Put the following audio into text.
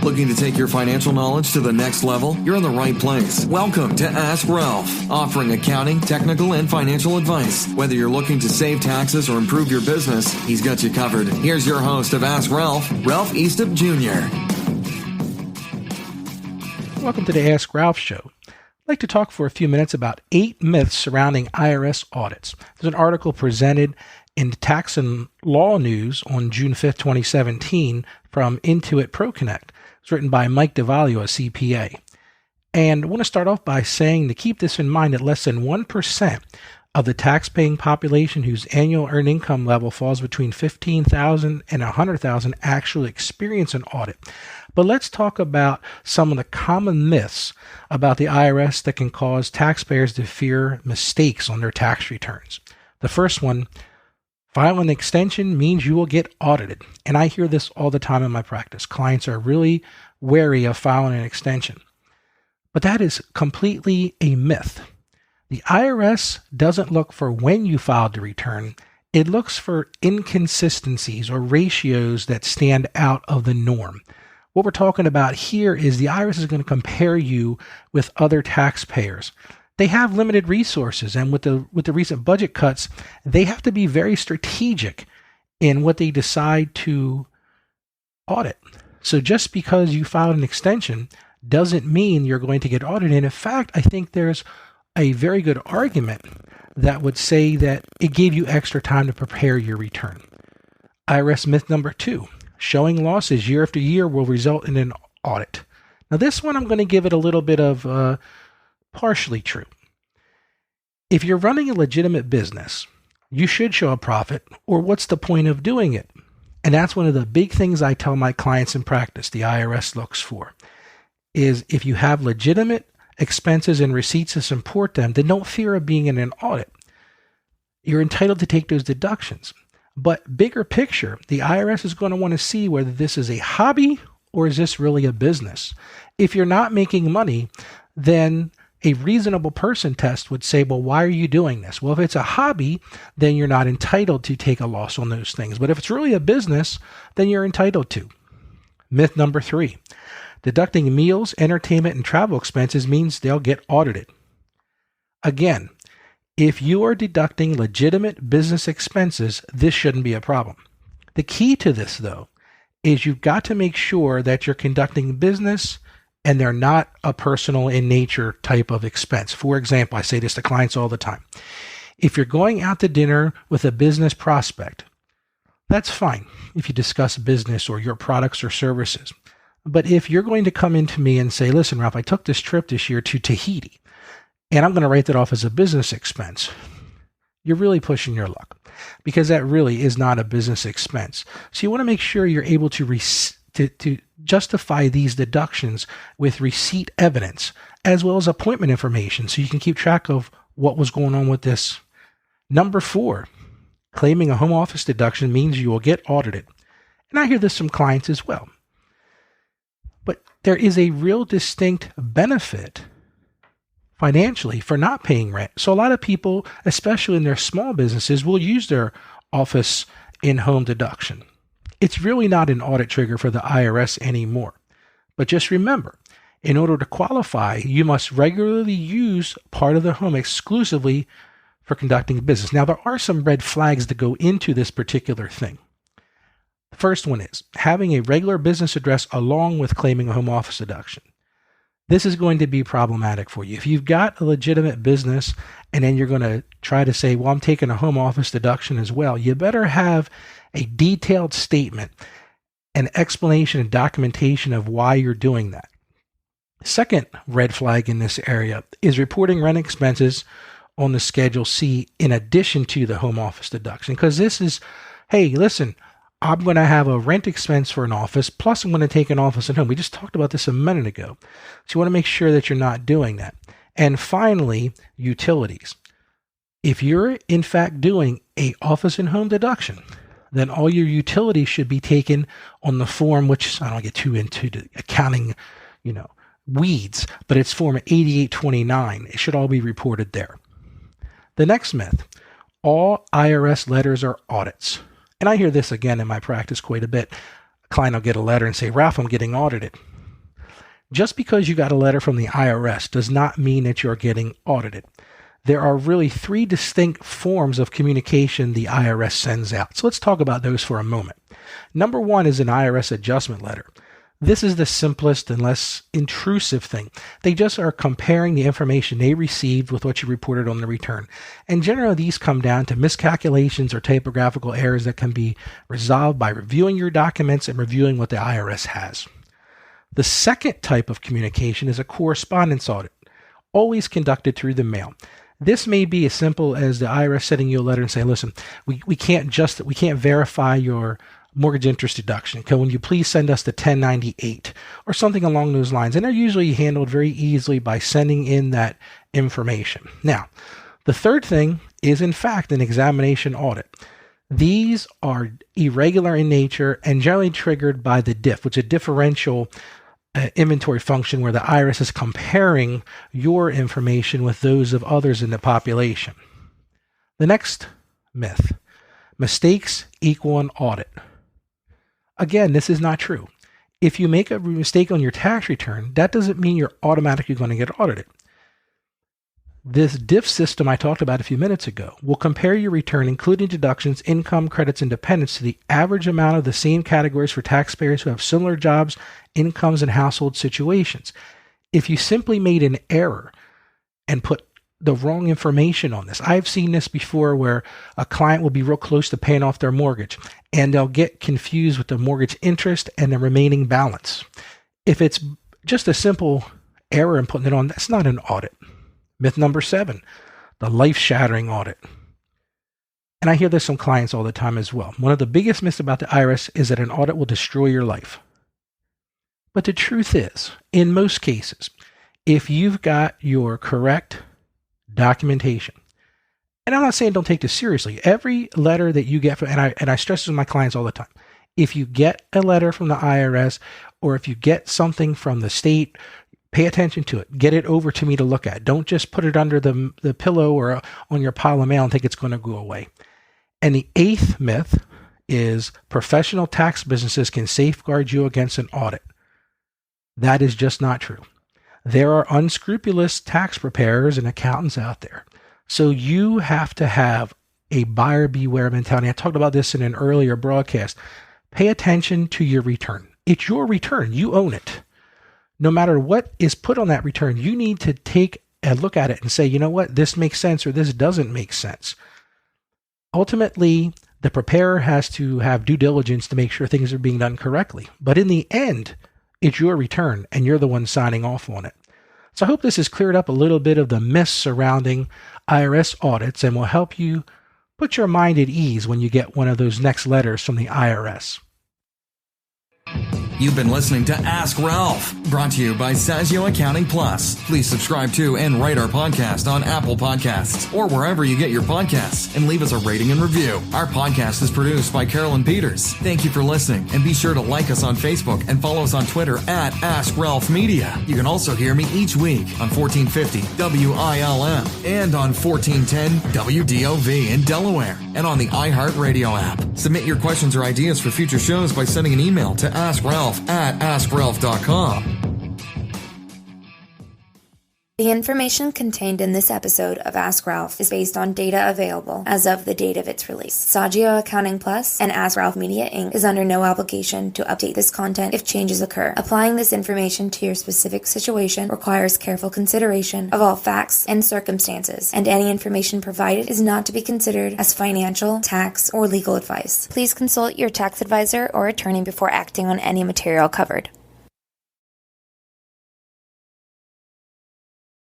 Looking to take your financial knowledge to the next level? You're in the right place. Welcome to Ask Ralph, offering accounting, technical, and financial advice. Whether you're looking to save taxes or improve your business, he's got you covered. Here's your host of Ask Ralph, Ralph Eastup Jr. Welcome to the Ask Ralph Show. I'd like to talk for a few minutes about 8 myths surrounding IRS audits. There's an article presented in Tax and Law News on June 5th, 2017 from Intuit ProConnect. It's written by Mike DeValio, a CPA. And I want to start off by saying to keep this in mind that less than 1% of the tax-paying population whose annual earned income level falls between $15,000 and $100,000 actually experience an audit. But let's talk about some of the common myths about the IRS that can cause taxpayers to fear mistakes on their tax returns. The first one, file an extension means you will get audited. And I hear this all the time in my practice. Clients are really wary of filing an extension. But that is completely a myth. The IRS doesn't look for when you filed the return. It looks for inconsistencies or ratios that stand out of the norm. What we're talking about here is the IRS is going to compare you with other taxpayers. They have limited resources, and with the recent budget cuts, they have to be very strategic in what they decide to audit. So just because you filed an extension doesn't mean you're going to get audited. And in fact, I think there's a very good argument that would say that it gave you extra time to prepare your return. IRS myth number 2, showing losses year after year will result in an audit. Now this one I'm going to give it a little bit of partially true. If you're running a legitimate business, you should show a profit, or what's the point of doing it? And that's one of the big things I tell my clients in practice the IRS looks for, is if you have legitimate expenses and receipts to support them, then don't fear of being in an audit. You're entitled to take those deductions. But bigger picture, the IRS is going to want to see whether this is a hobby or is this really a business. If you're not making money, then a reasonable person test would say, well, why are you doing this? Well, if it's a hobby, then you're not entitled to take a loss on those things. But if it's really a business, then you're entitled to. Myth number 3, deducting meals, entertainment, and travel expenses means they'll get audited. Again, if you are deducting legitimate business expenses, this shouldn't be a problem. The key to this, though, is you've got to make sure that you're conducting business and they're not a personal in nature type of expense. For example, I say this to clients all the time. If you're going out to dinner with a business prospect, that's fine if you discuss business or your products or services. But if you're going to come into me and say, listen, Ralph, I took this trip this year to Tahiti, and I'm going to write that off as a business expense, you're really pushing your luck, because that really is not a business expense. So you want to make sure you're able to justify these deductions with receipt evidence, as well as appointment information, so you can keep track of what was going on with this. Number 4, claiming a home office deduction means you will get audited. And I hear this from clients as well. But there is a real distinct benefit financially for not paying rent. So a lot of people, especially in their small businesses, will use their office in-home deduction. It's really not an audit trigger for the IRS anymore. But just remember, in order to qualify, you must regularly use part of the home exclusively for conducting business. Now, there are some red flags that go into this particular thing. The first one is having a regular business address along with claiming a home office deduction. This is going to be problematic for you. If you've got a legitimate business and then you're going to try to say, well, I'm taking a home office deduction as well, you better have a detailed statement, an explanation and documentation of why you're doing that. Second red flag in this area is reporting rent expenses on the Schedule C in addition to the home office deduction, because this is, hey, listen, I'm going to have a rent expense for an office, plus I'm going to take an office at home. We just talked about this a minute ago. So you want to make sure that you're not doing that. And finally, utilities. If you're in fact doing a office and home deduction, then all your utilities should be taken on the form, which I don't get too into the accounting, weeds, but it's form 8829. It should all be reported there. The next myth, all IRS letters are audits. And I hear this again in my practice quite a bit. A client will get a letter and say, Ralph, I'm getting audited. Just because you got a letter from the IRS does not mean that you're getting audited. There are really three distinct forms of communication the IRS sends out. So let's talk about those for a moment. Number one is an IRS adjustment letter. This is the simplest and less intrusive thing. They just are comparing the information they received with what you reported on the return. And generally, these come down to miscalculations or typographical errors that can be resolved by reviewing your documents and reviewing what the IRS has. The second type of communication is a correspondence audit, always conducted through the mail. This may be as simple as the IRS sending you a letter and saying, listen, we can't verify your mortgage interest deduction. Can you please send us the 1098 or something along those lines? And they're usually handled very easily by sending in that information. Now, the third thing is in fact an examination audit. These are irregular in nature and generally triggered by the DIF, which is a differential inventory function where the IRS is comparing your information with those of others in the population. The next myth, mistakes equal an audit. Again, this is not true. If you make a mistake on your tax return, that doesn't mean you're automatically going to get audited. This DIF system I talked about a few minutes ago will compare your return, including deductions, income, credits, and dependents, to the average amount of the same categories for taxpayers who have similar jobs, incomes, and household situations. If you simply made an error and put the wrong information on this, I've seen this before where a client will be real close to paying off their mortgage and they'll get confused with the mortgage interest and the remaining balance. If it's just a simple error in putting it on, that's not an audit. Myth number 7, the life-shattering audit. And I hear this from clients all the time as well. One of the biggest myths about the IRS is that an audit will destroy your life. But the truth is, in most cases, if you've got your correct documentation, and I'm not saying don't take this seriously, every letter that you get from, and I stress this with my clients all the time, if you get a letter from the IRS or if you get something from the state, pay attention to it. Get it over to me to look at. Don't just put it under the pillow or on your pile of mail and think it's going to go away. And the 8th myth is professional tax businesses can safeguard you against an audit. That is just not true. There are unscrupulous tax preparers and accountants out there. So you have to have a buyer beware mentality. I talked about this in an earlier broadcast. Pay attention to your return. It's your return. You own it. No matter what is put on that return, you need to take a look at it and say, you know what, this makes sense or this doesn't make sense. Ultimately, the preparer has to have due diligence to make sure things are being done correctly. But in the end, it's your return and you're the one signing off on it. So I hope this has cleared up a little bit of the myths surrounding IRS audits and will help you put your mind at ease when you get one of those next letters from the IRS. You've been listening to Ask Ralph, brought to you by Saggio Accounting Plus. Please subscribe to and rate our podcast on Apple Podcasts or wherever you get your podcasts, and leave us a rating and review. Our podcast is produced by Carolyn Peters. Thank you for listening, and be sure to like us on Facebook and follow us on Twitter at Ask Ralph Media. You can also hear me each week on 1450 WILM and on 1410 WDOV in Delaware and on the iHeartRadio app. Submit your questions or ideas for future shows by sending an email to AskRalph@AskRalph.com. The information contained in this episode of Ask Ralph is based on data available as of the date of its release. Saggio Accounting Plus and Ask Ralph Media Inc. is under no obligation to update this content if changes occur. Applying this information to your specific situation requires careful consideration of all facts and circumstances, and any information provided is not to be considered as financial, tax, or legal advice. Please consult your tax advisor or attorney before acting on any material covered.